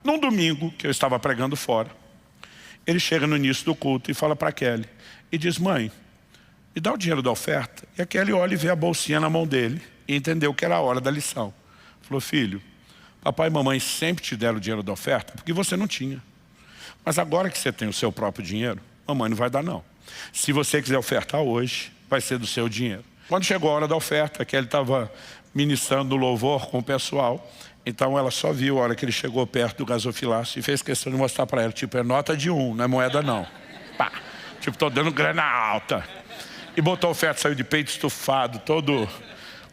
Num domingo, que eu estava pregando fora, ele chega no início do culto e fala para a Kelly, e diz, mãe, me dá o dinheiro da oferta. E a Kelly olha e vê a bolsinha na mão dele, e entendeu que era a hora da lição. Falou, filho, papai e mamãe sempre te deram o dinheiro da oferta, porque você não tinha. Mas agora que você tem o seu próprio dinheiro, mamãe não vai dar não. Se você quiser ofertar hoje, vai ser do seu dinheiro. Quando chegou a hora da oferta, que ele estava ministrando louvor com o pessoal, então ela só viu a hora que ele chegou perto do gasofilácio e fez questão de mostrar para ela, tipo, é nota de 1, não é moeda não. Pá, tipo, tô dando grana alta. E botou a oferta, saiu de peito estufado, todo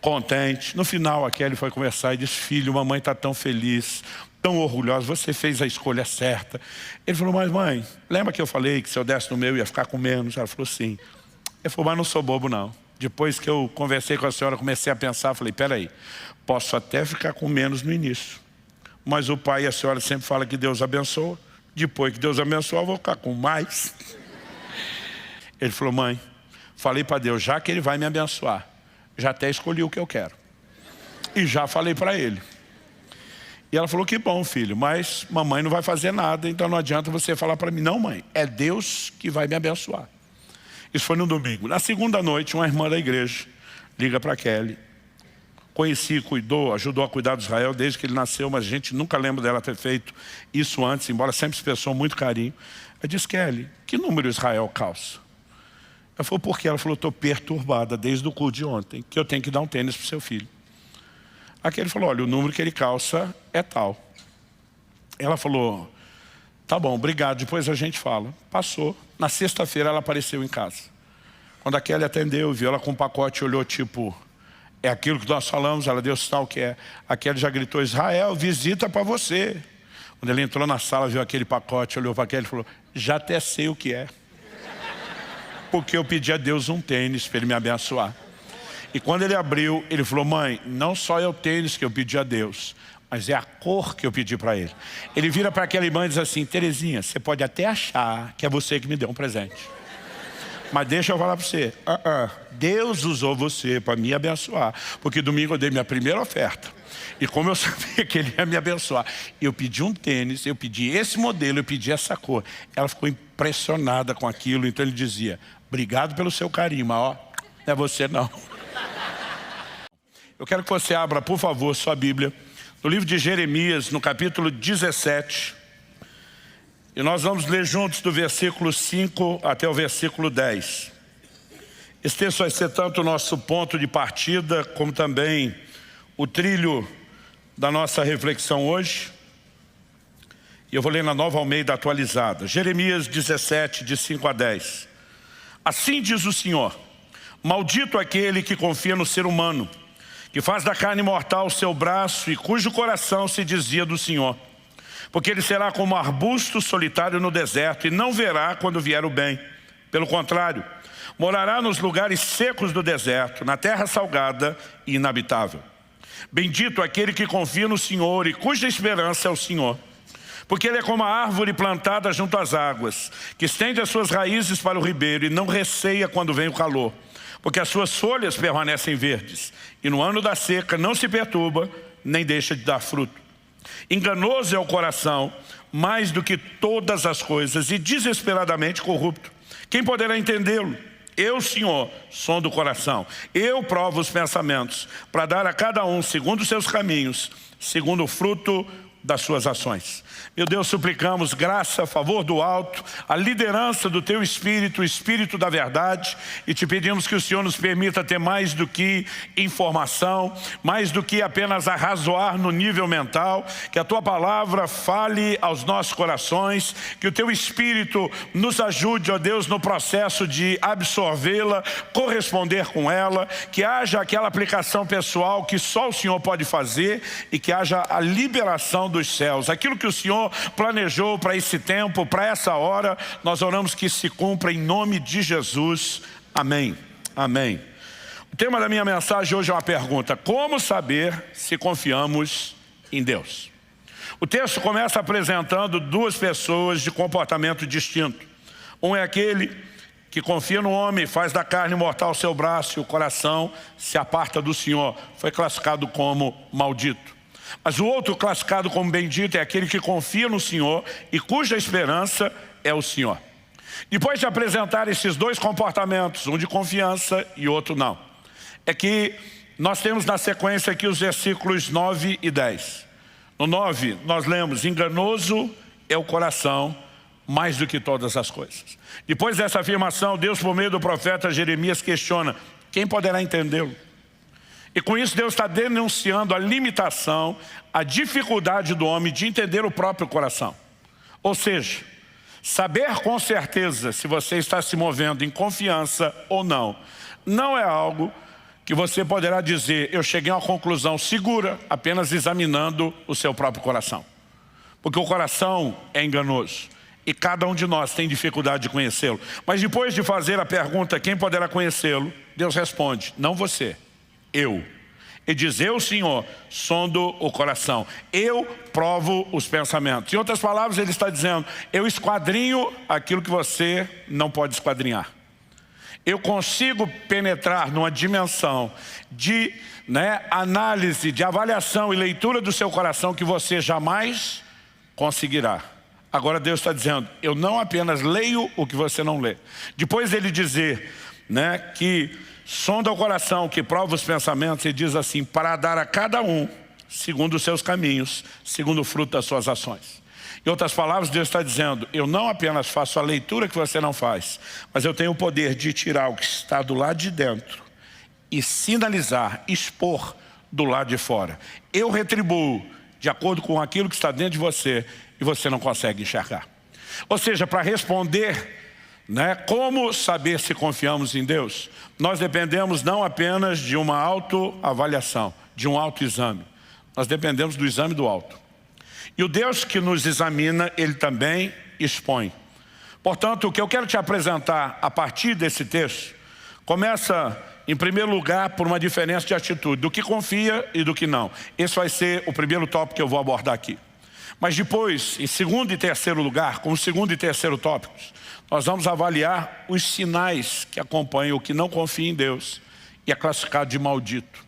contente. No final, a Kelly foi conversar e disse, filho, mamãe está tão feliz, tão orgulhosa, você fez a escolha certa. Ele falou, mas mãe, lembra que eu falei que se eu desse no meu ia ficar com menos? Ela falou, sim. Ele falou, mas não sou bobo não. Depois que eu conversei com a senhora, comecei a pensar, falei, peraí, posso até ficar com menos no início, mas o pai e a senhora sempre falam que Deus abençoa, depois que Deus abençoa eu vou ficar com mais. Ele falou, mãe, falei para Deus, já que Ele vai me abençoar, já até escolhi o que eu quero. E já falei para Ele. E ela falou, que bom filho, mas mamãe não vai fazer nada, então não adianta você falar para mim, não mãe, é Deus que vai me abençoar. Isso foi no domingo. Na segunda noite, uma irmã da igreja liga para Kelly. Conheci, cuidou, ajudou a cuidar de Israel desde que ele nasceu, mas a gente nunca lembra dela ter feito isso antes, embora sempre expressou muito carinho. Ela disse, Kelly, que número Israel calça? Ela falou, por quê? Ela falou, estou perturbada desde o culto de ontem, que eu tenho que dar um tênis para o seu filho. Aqui ele falou, olha, o número que ele calça é tal. Ela falou, tá bom, obrigado, depois a gente fala. Passou. Na sexta-feira ela apareceu em casa. Quando a Kelly atendeu, viu ela com um pacote, olhou tipo, é aquilo que nós falamos, ela deu sinal que é. A Kelly já gritou, Israel, visita para você. Quando ele entrou na sala, viu aquele pacote, olhou para a Kelly e falou, já até sei o que é. Porque eu pedi a Deus um tênis para Ele me abençoar. E quando ele abriu, ele falou, mãe, não só é o tênis que eu pedi a Deus, mas é a cor que eu pedi para ele. Ele vira para aquela irmã e diz assim, Terezinha, você pode até achar que é você que me deu um presente. Mas deixa eu falar para você, Deus usou você para me abençoar. Porque domingo eu dei minha primeira oferta. E como eu sabia que Ele ia me abençoar, eu pedi um tênis, eu pedi esse modelo, eu pedi essa cor. Ela ficou impressionada com aquilo, então ele dizia, obrigado pelo seu carinho, mas ó, não é você não. Eu quero que você abra, por favor, sua Bíblia, no livro de Jeremias, no capítulo 17. E nós vamos ler juntos do versículo 5 até o versículo 10. Esse texto vai ser tanto o nosso ponto de partida, como também o trilho da nossa reflexão hoje. E eu vou ler na Nova Almeida atualizada. Jeremias 17, de 5 a 10. Assim diz o Senhor, maldito aquele que confia no ser humano, que faz da carne mortal o seu braço e cujo coração se desvia do Senhor. Porque ele será como arbusto solitário no deserto e não verá quando vier o bem. Pelo contrário, morará nos lugares secos do deserto, na terra salgada e inabitável. Bendito aquele que confia no Senhor e cuja esperança é o Senhor. Porque ele é como a árvore plantada junto às águas, que estende as suas raízes para o ribeiro e não receia quando vem o calor. Porque as suas folhas permanecem verdes, e no ano da seca não se perturba, nem deixa de dar fruto. Enganoso é o coração, mais do que todas as coisas, e desesperadamente corrupto. Quem poderá entendê-lo? Eu, Senhor, sondo o coração. Eu provo os pensamentos, para dar a cada um, segundo os seus caminhos, segundo o fruto das suas ações. Meu Deus, suplicamos graça, a favor do alto, a liderança do Teu Espírito, o Espírito da verdade, e te pedimos que o Senhor nos permita ter mais do que informação, mais do que apenas arrazoar no nível mental, que a Tua palavra fale aos nossos corações, que o Teu Espírito nos ajude, ó Deus, no processo de absorvê-la, corresponder com ela, que haja aquela aplicação pessoal que só o Senhor pode fazer e que haja a liberação dos céus. Aquilo que o Senhor planejou para esse tempo, para essa hora, nós oramos que se cumpra em nome de Jesus. Amém. Amém. O tema da minha mensagem hoje é uma pergunta: como saber se confiamos em Deus? O texto começa apresentando duas pessoas de comportamento distinto. Um é aquele que confia no homem, faz da carne mortal seu braço e o coração se aparta do Senhor. Foi classificado como maldito. Mas o outro classificado como bendito é aquele que confia no Senhor e cuja esperança é o Senhor. Depois de apresentar esses dois comportamentos, um de confiança e outro não, é que nós temos na sequência aqui os versículos 9 e 10. No 9 nós lemos: enganoso é o coração mais do que todas as coisas. Depois dessa afirmação, Deus, por meio do profeta Jeremias, questiona: quem poderá entendê-lo? E com isso Deus está denunciando a limitação, a dificuldade do homem de entender o próprio coração. Ou seja, saber com certeza se você está se movendo em confiança ou não, não é algo que você poderá dizer: eu cheguei a uma conclusão segura apenas examinando o seu próprio coração. Porque o coração é enganoso e cada um de nós tem dificuldade de conhecê-lo. Mas depois de fazer a pergunta: quem poderá conhecê-lo? Deus responde: não você, eu. E diz: eu, Senhor, sondo o coração, eu provo os pensamentos. Em outras palavras, ele está dizendo: eu esquadrinho aquilo que você não pode esquadrinhar. Eu consigo penetrar numa dimensão de análise, de avaliação e leitura do seu coração que você jamais conseguirá. Agora Deus está dizendo: eu não apenas leio o que você não lê. Depois ele dizer que sonda o coração, que prova os pensamentos, e diz assim: para dar a cada um segundo os seus caminhos, segundo o fruto das suas ações. Em outras palavras, Deus está dizendo: eu não apenas faço a leitura que você não faz, mas eu tenho o poder de tirar o que está do lado de dentro e sinalizar, expor do lado de fora. Eu retribuo de acordo com aquilo que está dentro de você e você não consegue enxergar. Ou seja, para responder como saber se confiamos em Deus, nós dependemos não apenas de uma autoavaliação, de um autoexame. Nós dependemos do exame do auto. E o Deus que nos examina, Ele também expõe. Portanto, o que eu quero te apresentar a partir desse texto, começa em primeiro lugar por uma diferença de atitude, do que confia e do que não. Esse vai ser o primeiro tópico que eu vou abordar aqui. Mas depois, em segundo e terceiro lugar, como segundo e terceiro tópicos, nós vamos avaliar os sinais que acompanham o que não confia em Deus e é classificado de maldito.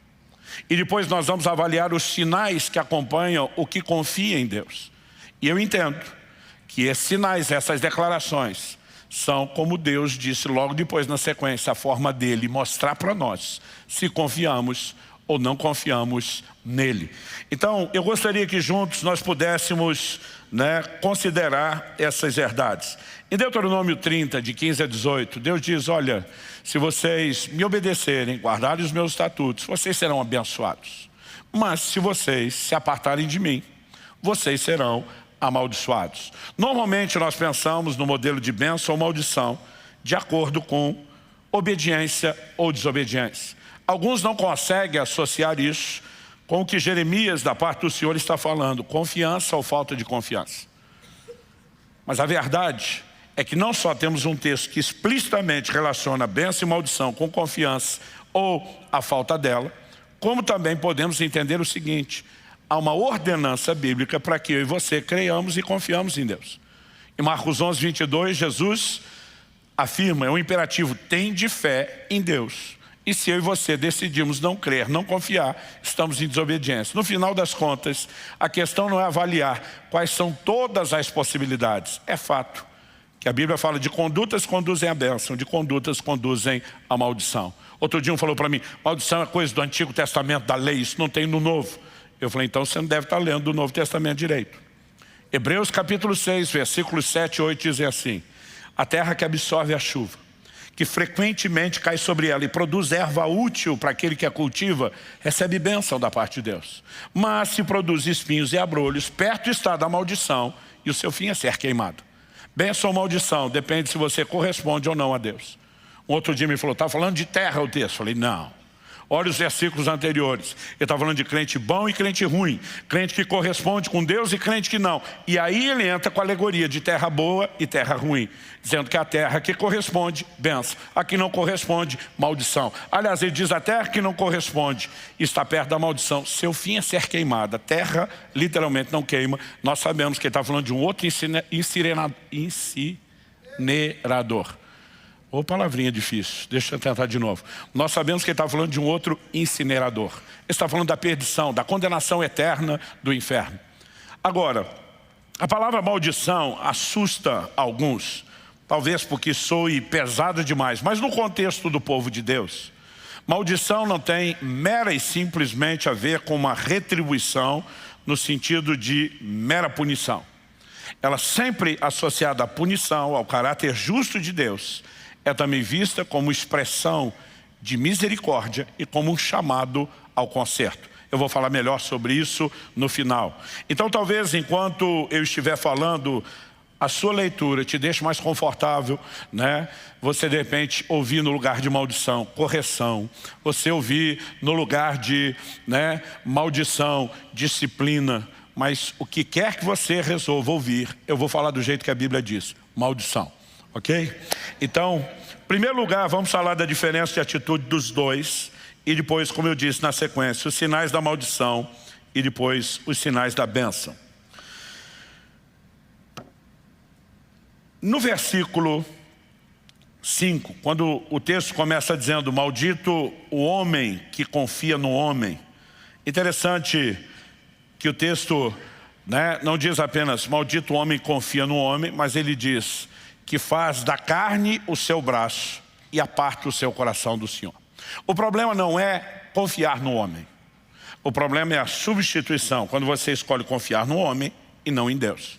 E depois nós vamos avaliar os sinais que acompanham o que confia em Deus. E eu entendo que esses sinais, essas declarações, são como Deus disse logo depois na sequência, a forma dele mostrar para nós se confiamos ou não confiamos nele. Então, eu gostaria que juntos nós pudéssemos considerar essas verdades. Em Deuteronômio 30, de 15 a 18, Deus diz: olha, se vocês me obedecerem, guardarem os meus estatutos, vocês serão abençoados. Mas se vocês se apartarem de mim, vocês serão amaldiçoados. Normalmente nós pensamos no modelo de bênção ou maldição de acordo com obediência ou desobediência. Alguns não conseguem associar isso com o que Jeremias, da parte do Senhor, está falando: confiança ou falta de confiança. Mas a verdade é que não só temos um texto que explicitamente relaciona bênção e maldição com confiança ou a falta dela, como também podemos entender o seguinte: há uma ordenança bíblica para que eu e você creiamos e confiamos em Deus. Em Marcos 11, 22, Jesus afirma, é um imperativo: tende fé em Deus. E se eu e você decidimos não crer, não confiar, estamos em desobediência. No final das contas, a questão não é avaliar quais são todas as possibilidades. É fato que a Bíblia fala de condutas que conduzem à bênção, de condutas que conduzem à maldição. Outro dia um falou para mim: maldição é coisa do Antigo Testamento, da lei, isso não tem no Novo. Eu falei: então você não deve estar lendo o Novo Testamento direito. Hebreus capítulo 6, versículos 7 e 8 dizem assim: a terra que absorve a chuva, que frequentemente cai sobre ela e produz erva útil para aquele que a cultiva, recebe bênção da parte de Deus. Mas se produz espinhos e abrolhos, perto está da maldição e o seu fim é ser queimado. Bênção ou maldição, depende se você corresponde ou não a Deus. Um outro dia me falou: está falando de terra o texto? Eu falei: não. Olha os versículos anteriores. Ele está falando de crente bom e crente ruim. Crente que corresponde com Deus e crente que não. E aí ele entra com a alegoria de terra boa e terra ruim, dizendo que a terra que corresponde, bênção. A que não corresponde, maldição. Aliás, ele diz: a terra que não corresponde está perto da maldição. Seu fim é ser queimada. A terra literalmente não queima. Nós sabemos que ele está falando de um outro incinerador. Ô, palavrinha difícil, deixa eu tentar de novo. Nós sabemos que ele está falando de um outro incinerador. Ele está falando da perdição, da condenação eterna do inferno. Agora, a palavra maldição assusta alguns, talvez porque soe pesado demais, mas no contexto do povo de Deus, maldição não tem mera e simplesmente a ver com uma retribuição no sentido de mera punição. Ela sempre associada à punição, ao caráter justo de Deus, é também vista como expressão de misericórdia e como um chamado ao conserto. Eu vou falar melhor sobre isso no final. Então talvez enquanto eu estiver falando, a sua leitura te deixe mais confortável, né? Você de repente ouvir no lugar de maldição, correção. Você ouvir no lugar de, né, maldição, disciplina. Mas o que quer que você resolva ouvir, eu vou falar do jeito que a Bíblia diz, maldição. Ok? Então, em primeiro lugar, vamos falar da diferença de atitude dos dois. E depois, como eu disse na sequência, os sinais da maldição e depois os sinais da bênção. No versículo 5, quando o texto começa dizendo, maldito o homem que confia no homem. Interessante que o texto, né, não diz apenas, maldito o homem que confia no homem, mas ele diz que faz da carne o seu braço e aparta o seu coração do Senhor. O problema não é confiar no homem. O problema é a substituição, quando você escolhe confiar no homem e não em Deus.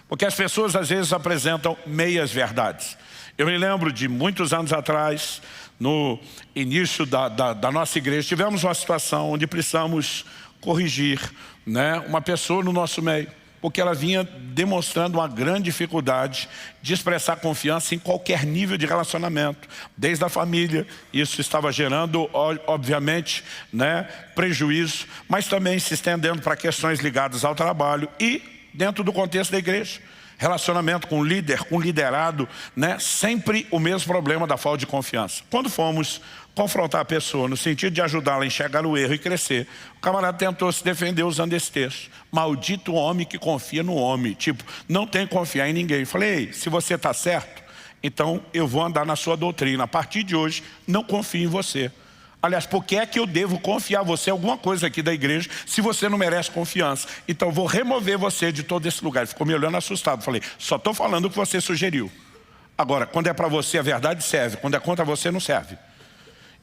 Porque as pessoas às vezes apresentam meias verdades. Eu me lembro de muitos anos atrás, no início da nossa igreja, tivemos uma situação onde precisamos corrigir, né, uma pessoa no nosso meio. Porque ela vinha demonstrando uma grande dificuldade de expressar confiança em qualquer nível de relacionamento, desde a família. Isso estava gerando, obviamente, né, prejuízo, mas também se estendendo para questões ligadas ao trabalho e dentro do contexto da igreja. Relacionamento com líder, com liderado, né, sempre o mesmo problema da falta de confiança. Quando fomos confrontar a pessoa no sentido de ajudá-la a enxergar o erro e crescer, o camarada tentou se defender usando esse texto. Maldito o homem que confia no homem. Tipo, não tem que confiar em ninguém. Eu falei, ei, se você está certo, então eu vou andar na sua doutrina. A partir de hoje, não confio em você. Aliás, por que é que eu devo confiar em você alguma coisa aqui da igreja se você não merece confiança? Então eu vou remover você de todo esse lugar. Ele ficou me olhando assustado. Falei, só estou falando o que você sugeriu. Agora, quando é para você a verdade serve, quando é contra você não serve.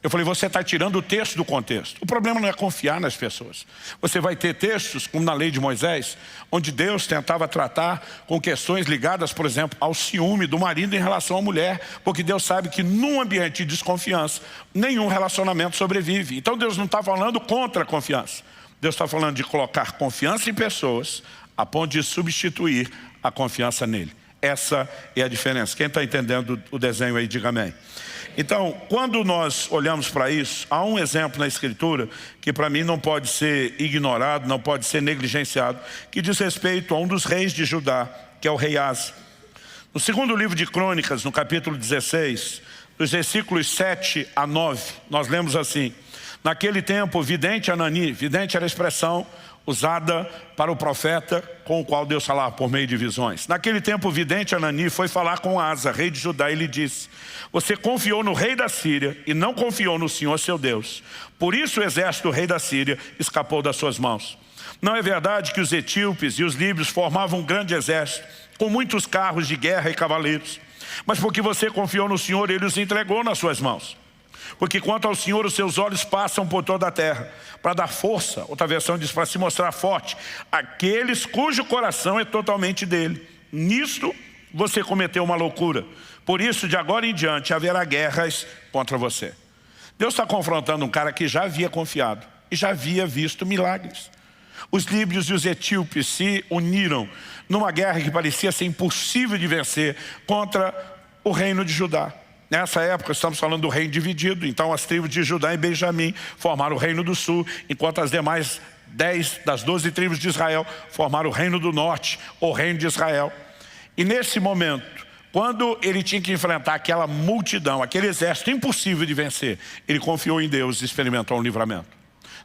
Eu falei, você está tirando o texto do contexto. O problema não é confiar nas pessoas. Você vai ter textos, como na lei de Moisés, onde Deus tentava tratar com questões ligadas, por exemplo, ao ciúme do marido em relação à mulher, porque Deus sabe que num ambiente de desconfiança, nenhum relacionamento sobrevive. Então Deus não está falando contra a confiança. Deus está falando de colocar confiança em pessoas, a ponto de substituir a confiança nele. Essa é a diferença. Quem está entendendo o desenho aí, diga amém. Então, quando nós olhamos para isso, há um exemplo na Escritura que para mim não pode ser ignorado, não pode ser negligenciado, que diz respeito a um dos reis de Judá, que é o rei Asa. No segundo livro de Crônicas, no capítulo 16, dos versículos 7 a 9, nós lemos assim, naquele tempo, o vidente Anani, vidente era a expressão usada para o profeta com o qual Deus falava por meio de visões. Naquele tempo o vidente Anani foi falar com Asa, rei de Judá, e lhe disse, você confiou no rei da Síria e não confiou no Senhor seu Deus. Por isso o exército do rei da Síria escapou das suas mãos. Não é verdade que os etíopes e os líbios formavam um grande exército, com muitos carros de guerra e cavaleiros? Mas porque você confiou no Senhor, ele os entregou nas suas mãos. Porque quanto ao Senhor, os seus olhos passam por toda a terra, para dar força, outra versão diz, para se mostrar forte, aqueles cujo coração é totalmente dele. Nisto você cometeu uma loucura. Por isso, de agora em diante, haverá guerras contra você. Deus está confrontando um cara que já havia confiado e já havia visto milagres. Os líbios e os etíopes se uniram numa guerra que parecia ser impossível de vencer contra o reino de Judá. Nessa época estamos falando do reino dividido, então as tribos de Judá e Benjamim formaram o reino do sul, enquanto as demais 10 das 12 tribos de Israel formaram o reino do norte, o reino de Israel. E nesse momento, quando ele tinha que enfrentar aquela multidão, aquele exército impossível de vencer, ele confiou em Deus e experimentou um livramento.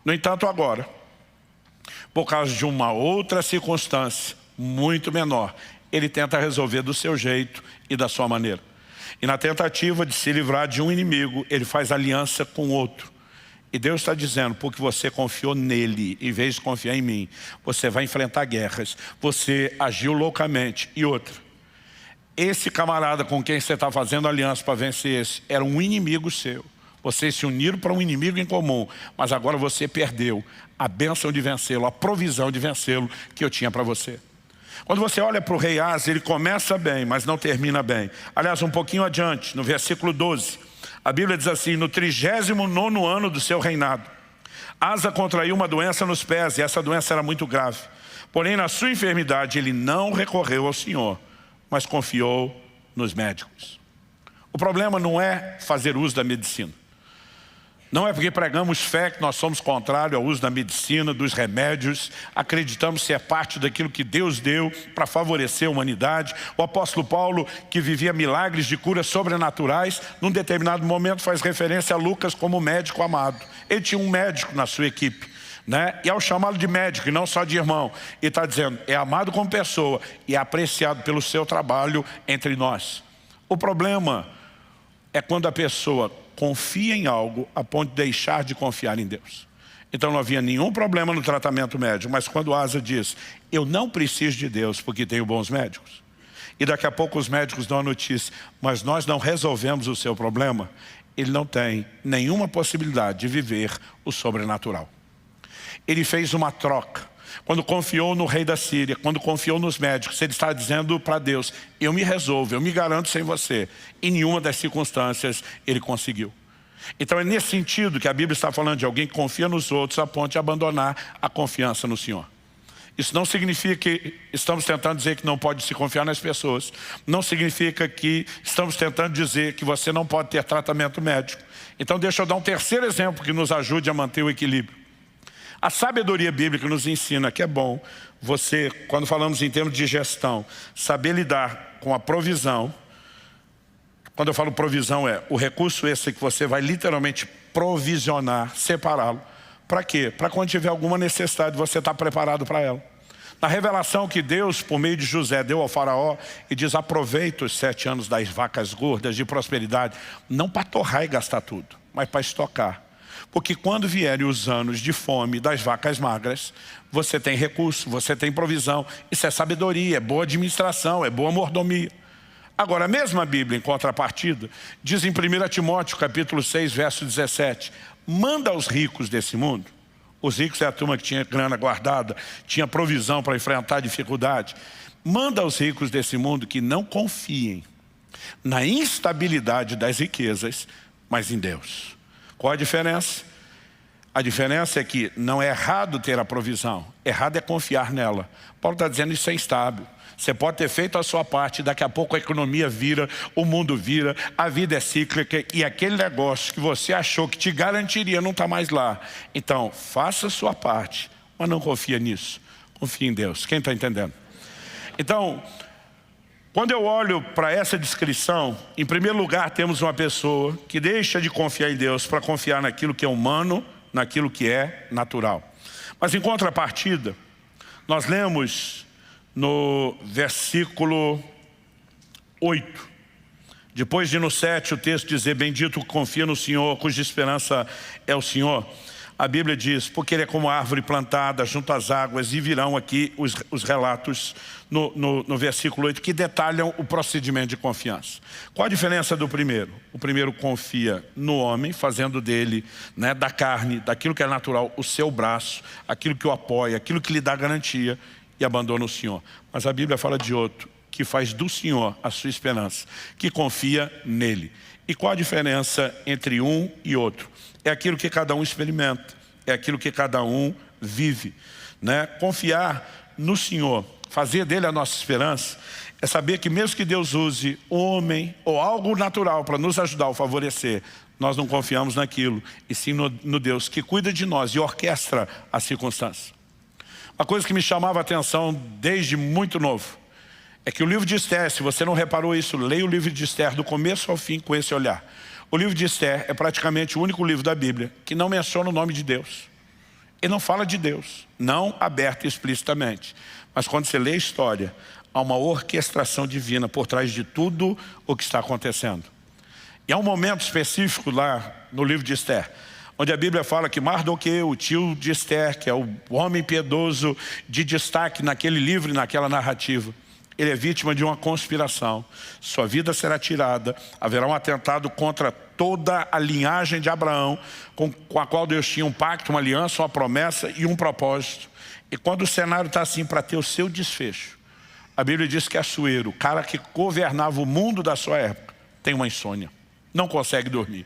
No entanto, agora, por causa de uma outra circunstância muito menor, ele tenta resolver do seu jeito e da sua maneira. E na tentativa de se livrar de um inimigo, ele faz aliança com outro. E Deus está dizendo, porque você confiou nele, em vez de confiar em mim, você vai enfrentar guerras, você agiu loucamente. E outra, esse camarada com quem você está fazendo aliança para vencer esse, era um inimigo seu. Vocês se uniram para um inimigo em comum, mas agora você perdeu a bênção de vencê-lo, a provisão de vencê-lo que eu tinha para você. Quando você olha para o rei Asa, ele começa bem, mas não termina bem. Aliás, um pouquinho adiante, no versículo 12, a Bíblia diz assim, no 39º ano do seu reinado, Asa contraiu uma doença nos pés, e essa doença era muito grave. Porém, na sua enfermidade, ele não recorreu ao Senhor, mas confiou nos médicos. O problema não é fazer uso da medicina. Não é porque pregamos fé que nós somos contrários ao uso da medicina, dos remédios, acreditamos ser parte daquilo que Deus deu para favorecer a humanidade. O apóstolo Paulo, que vivia milagres de curas sobrenaturais, num determinado momento faz referência a Lucas como médico amado. Ele tinha um médico na sua equipe, né? E ao chamá-lo de médico e não só de irmão, ele está dizendo, é amado como pessoa e é apreciado pelo seu trabalho entre nós. O problema é quando a pessoa confia em algo a ponto de deixar de confiar em Deus. Então não havia nenhum problema no tratamento médico, mas quando Asa diz, eu não preciso de Deus porque tenho bons médicos, e daqui a pouco os médicos dão a notícia, mas nós não resolvemos o seu problema, ele não tem nenhuma possibilidade de viver o sobrenatural. Ele fez uma troca. Quando confiou no rei da Síria, quando confiou nos médicos, ele está dizendo para Deus, eu me resolvo, eu me garanto sem você. Em nenhuma das circunstâncias ele conseguiu. Então é nesse sentido que a Bíblia está falando de alguém que confia nos outros a ponto de abandonar a confiança no Senhor. Isso não significa que estamos tentando dizer que não pode se confiar nas pessoas. Não significa que estamos tentando dizer que você não pode ter tratamento médico. Então deixa eu dar um terceiro exemplo que nos ajude a manter o equilíbrio. A sabedoria bíblica nos ensina que é bom você, quando falamos em termos de gestão, saber lidar com a provisão. Quando eu falo provisão é o recurso esse que você vai literalmente provisionar, separá-lo. Para quê? Para quando tiver alguma necessidade você estar preparado para ela. Na revelação que Deus, por meio de José, deu ao faraó e diz, aproveita os 7 anos das vacas gordas de prosperidade, não para torrar e gastar tudo, mas para estocar. Porque quando vierem os anos de fome das vacas magras, você tem recurso, você tem provisão. Isso é sabedoria, é boa administração, é boa mordomia. Agora, a mesma Bíblia, em contrapartida, diz em 1 Timóteo, capítulo 6, verso 17, manda aos ricos desse mundo. Os ricos é a turma que tinha grana guardada, tinha provisão para enfrentar a dificuldade. Manda aos ricos desse mundo que não confiem na instabilidade das riquezas, mas em Deus. Qual a diferença? A diferença é que não é errado ter a provisão, errado é confiar nela. Paulo está dizendo isso é instável. Você pode ter feito a sua parte, daqui a pouco a economia vira, o mundo vira, a vida é cíclica e aquele negócio que você achou que te garantiria não está mais lá. Então, faça a sua parte, mas não confia nisso. Confia em Deus. Quem está entendendo? Então, quando eu olho para essa descrição, em primeiro lugar temos uma pessoa que deixa de confiar em Deus para confiar naquilo que é humano, naquilo que é natural. Mas em contrapartida, nós lemos no versículo 8, depois de no 7 o texto dizer, bendito confia no Senhor, cuja esperança é o Senhor. A Bíblia diz, porque ele é como árvore plantada junto às águas, e virão aqui os relatos no versículo 8 que detalham o procedimento de confiança. Qual a diferença do primeiro? O primeiro confia no homem, fazendo dele, né, da carne, daquilo que é natural, o seu braço, aquilo que o apoia, aquilo que lhe dá garantia, e abandona o Senhor. Mas a Bíblia fala de outro, que faz do Senhor a sua esperança, que confia nele. E qual a diferença entre um e outro? É aquilo que cada um experimenta, é aquilo que cada um vive, né? Confiar no Senhor, fazer dele a nossa esperança, é saber que mesmo que Deus use homem ou algo natural para nos ajudar ou favorecer, nós não confiamos naquilo, e sim no Deus que cuida de nós e orquestra as circunstâncias. Uma coisa que me chamava a atenção desde muito novo é que o livro de Esther, se você não reparou isso, leia o livro de Esther do começo ao fim com esse olhar. O livro de Esther é praticamente o único livro da Bíblia que não menciona o nome de Deus. Ele não fala de Deus, não aberto explicitamente. Mas quando você lê a história, há uma orquestração divina por trás de tudo o que está acontecendo. E há um momento específico lá no livro de Esther, onde a Bíblia fala que Mardoqueu, o tio de Esther, que é o homem piedoso de destaque naquele livro e naquela narrativa, ele é vítima de uma conspiração. Sua vida será tirada, haverá um atentado contra toda a linhagem de Abraão, com a qual Deus tinha um pacto, uma aliança, uma promessa e um propósito. E quando o cenário está assim para ter o seu desfecho, a Bíblia diz que Assuero, o cara que governava o mundo da sua época, tem uma insônia, não consegue dormir.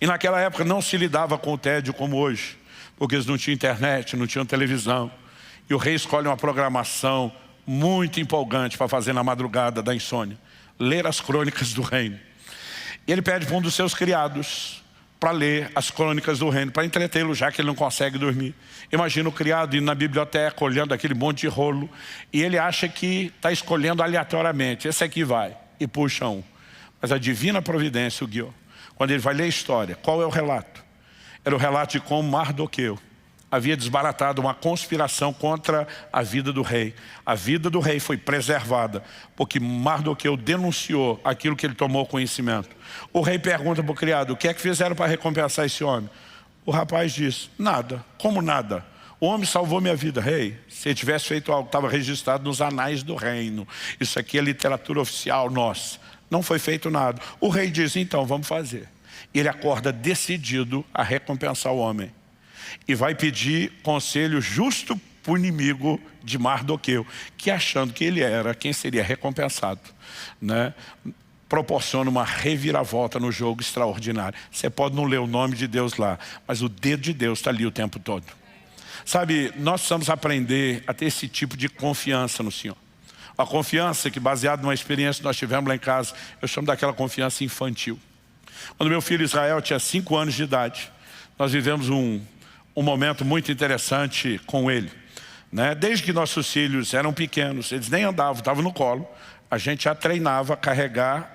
E naquela época não se lidava com o tédio como hoje, porque eles não tinham internet, não tinham televisão. E o rei escolhe uma programação muito empolgante para fazer na madrugada da insônia: ler as crônicas do reino. E ele pede para um dos seus criados para ler as crônicas do reino, para entretê-lo, já que ele não consegue dormir. Imagina o criado indo na biblioteca, olhando aquele monte de rolo, e ele acha que está escolhendo aleatoriamente: esse aqui vai, e puxa um. Mas a divina providência o guiou. Quando ele vai ler a história, qual é o relato? Era o relato de como Mardoqueu havia desbaratado uma conspiração contra a vida do rei. A vida do rei foi preservada, porque Mardoqueu denunciou aquilo que ele tomou conhecimento. O rei pergunta para o criado: o que é que fizeram para recompensar esse homem? O rapaz diz: nada. Como nada? O homem salvou minha vida. Rei, se ele tivesse feito algo, estava registrado nos anais do reino. Isso aqui é literatura oficial nossa. Não foi feito nada. O rei diz: então vamos fazer. E ele acorda decidido a recompensar o homem. E vai pedir conselho justo para o inimigo de Mardoqueu, que achando que ele era quem seria recompensado, né, proporciona uma reviravolta no jogo extraordinário. Você pode não ler o nome de Deus lá, mas o dedo de Deus está ali o tempo todo. Sabe, nós precisamos aprender a ter esse tipo de confiança no Senhor. A confiança que, baseada numa experiência que nós tivemos lá em casa, eu chamo daquela confiança infantil. Quando meu filho Israel tinha 5 anos de idade, nós vivemos um momento muito interessante com ele, né? Desde que nossos filhos eram pequenos, eles nem andavam, estavam no colo, a gente já treinava a carregar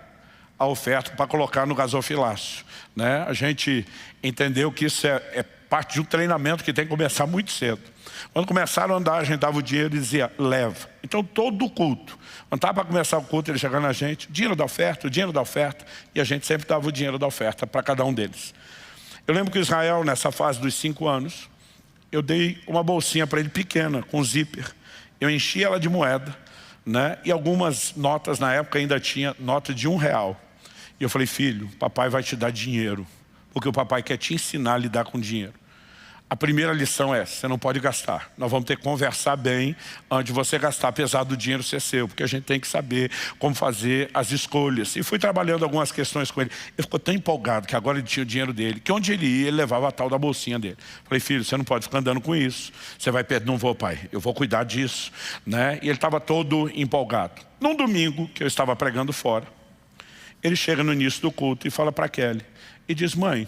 a oferta para colocar no gasofilácio, né? A gente entendeu que isso é parte de um treinamento que tem que começar muito cedo. Quando começaram a andar, a gente dava o dinheiro e dizia: leva. Então todo o culto, quando estava para começar o culto, ele chegava na gente: dinheiro da oferta, o dinheiro da oferta. E a gente sempre dava o dinheiro da oferta para cada um deles. Eu lembro que Israel, nessa fase dos 5 anos, eu dei uma bolsinha para ele pequena, com zíper. Eu enchi ela de moeda, né? E algumas notas, na época ainda tinha nota de R$1. E eu falei: filho, papai vai te dar dinheiro, porque o papai quer te ensinar a lidar com dinheiro. A primeira lição é: você não pode gastar. Nós vamos ter que conversar bem antes de você gastar, apesar do dinheiro ser seu, porque a gente tem que saber como fazer as escolhas. E fui trabalhando algumas questões com ele. Ele ficou tão empolgado que agora ele tinha o dinheiro dele, que onde ele ia, ele levava a tal da bolsinha dele. Falei: filho, você não pode ficar andando com isso. Você vai perder. Não vou, pai, eu vou cuidar disso, né? E ele estava todo empolgado. Num domingo, que eu estava pregando fora, ele chega no início do culto e fala para Kelly, e diz: mãe,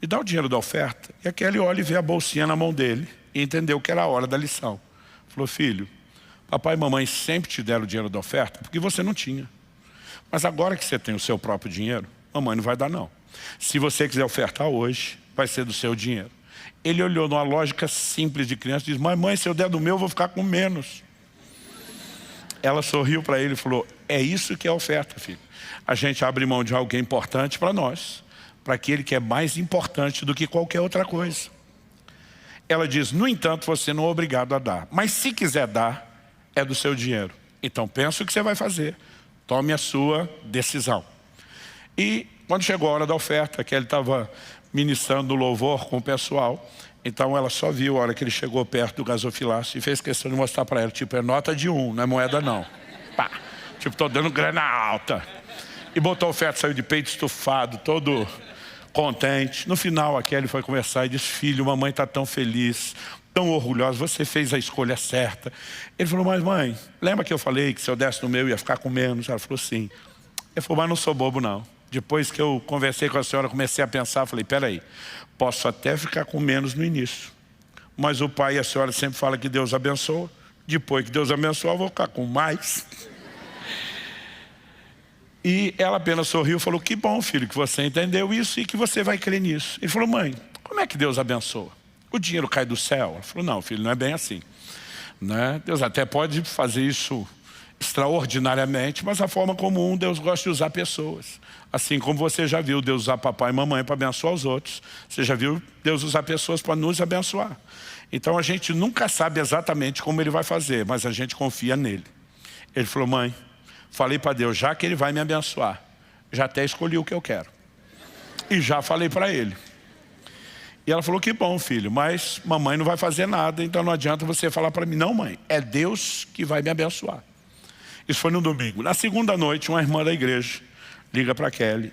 me dá o dinheiro da oferta. E a Kelly olha e vê a bolsinha na mão dele e entendeu que era a hora da lição. Falou: filho, papai e mamãe sempre te deram o dinheiro da oferta porque você não tinha. Mas agora que você tem o seu próprio dinheiro, mamãe não vai dar não. Se você quiser ofertar hoje, vai ser do seu dinheiro. Ele olhou numa lógica simples de criança e disse: mãe, se eu der do meu, eu vou ficar com menos. Ela sorriu para ele e falou: é isso que é oferta, filho. A gente abre mão de algo que é importante para nós, para aquele que é mais importante do que qualquer outra coisa. Ela diz: no entanto, você não é obrigado a dar. Mas se quiser dar, é do seu dinheiro. Então pensa o que você vai fazer. Tome a sua decisão. E quando chegou a hora da oferta, que ele estava ministrando louvor com o pessoal, então ela só viu a hora que ele chegou perto do gasofilácio e fez questão de mostrar para ela: tipo, é nota de 1, não é moeda não. Pá. Tipo, estou dando grana alta. E botou a oferta, saiu de peito estufado, todo contente. No final, a Kelly foi conversar e disse: filho, mamãe está tão feliz, tão orgulhosa, você fez a escolha certa. Ele falou: mas mãe, lembra que eu falei que se eu desse no meu ia ficar com menos? Ela falou: sim. Ele falou: mas não sou bobo não. Depois que eu conversei com a senhora, comecei a pensar, falei: peraí, posso até ficar com menos no início, mas o pai e a senhora sempre falam que Deus abençoa. Depois que Deus abençoa, eu vou ficar com mais. E ela apenas sorriu e falou: que bom, filho, que você entendeu isso e que você vai crer nisso. Ele falou: mãe, como é que Deus abençoa? O dinheiro cai do céu? Ela falou: não, filho, não é bem assim, né? Deus até pode fazer isso extraordinariamente, mas a forma comum, Deus gosta de usar pessoas. Assim como você já viu Deus usar papai e mamãe para abençoar os outros, você já viu Deus usar pessoas para nos abençoar. Então a gente nunca sabe exatamente como Ele vai fazer, mas a gente confia nele. Ele falou, mãe, falei para Deus, já que Ele vai me abençoar, já até escolhi o que eu quero. E já falei para Ele. E ela falou, que bom, filho, mas mamãe não vai fazer nada, então não adianta você falar para mim. Não, mãe, é Deus que vai me abençoar. Isso foi no domingo. Na segunda noite, uma irmã da igreja liga para Kelly.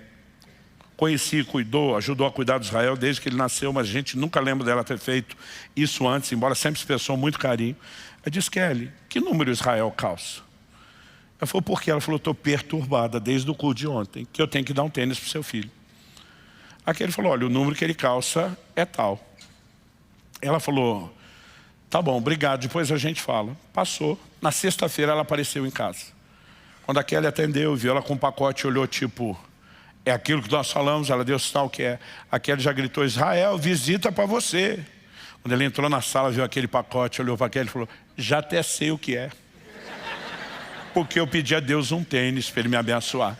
Conheci, cuidou, ajudou a cuidar do Israel desde que ele nasceu, mas a gente nunca lembra dela ter feito isso antes, embora sempre expressou muito carinho. Ela disse, Kelly, que número Israel calça? Ela falou, por quê? Ela falou, estou perturbada desde o culto de ontem, que eu tenho que dar um tênis para o seu filho. Aqui ele falou, olha, o número que ele calça é tal. Ela falou, tá bom, obrigado, depois a gente fala. Passou. Na sexta-feira ela apareceu em casa. Quando a Kelly atendeu, viu ela com um pacote, olhou tipo, é aquilo que nós falamos, ela deu sinal que é. A Kelly já gritou, Israel, visita para você. Quando ele entrou na sala, viu aquele pacote, olhou para a Kelly e falou, já até sei o que é. Porque eu pedi a Deus um tênis para Ele me abençoar.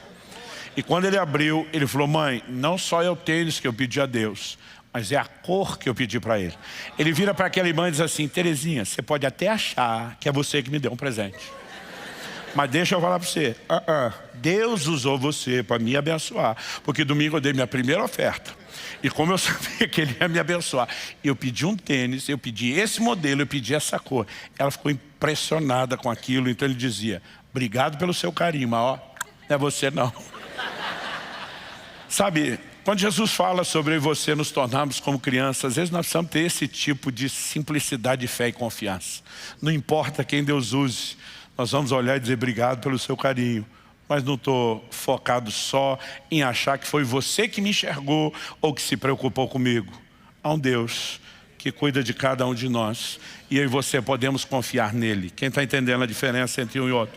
E quando ele abriu, ele falou, mãe, não só é o tênis que eu pedi a Deus, mas é a cor que eu pedi para ele. Ele vira para aquela irmã e diz assim, Terezinha, você pode até achar que é você que me deu um presente. Mas deixa eu falar para você, Deus usou você para me abençoar. Porque domingo eu dei minha primeira oferta. E como eu sabia que Ele ia me abençoar, eu pedi um tênis, eu pedi esse modelo, eu pedi essa cor. Ela ficou impressionada com aquilo, então ele dizia, obrigado pelo seu carinho, mas ó, não é você não. Sabe, quando Jesus fala sobre eu e você nos tornarmos como crianças, às vezes nós precisamos ter esse tipo de simplicidade, fé e confiança. Não importa quem Deus use, nós vamos olhar e dizer obrigado pelo seu carinho. Mas não estou focado só em achar que foi você que me enxergou ou que se preocupou comigo. Há um Deus que cuida de cada um de nós. E eu e você podemos confiar nele. Quem está entendendo a diferença entre um e outro?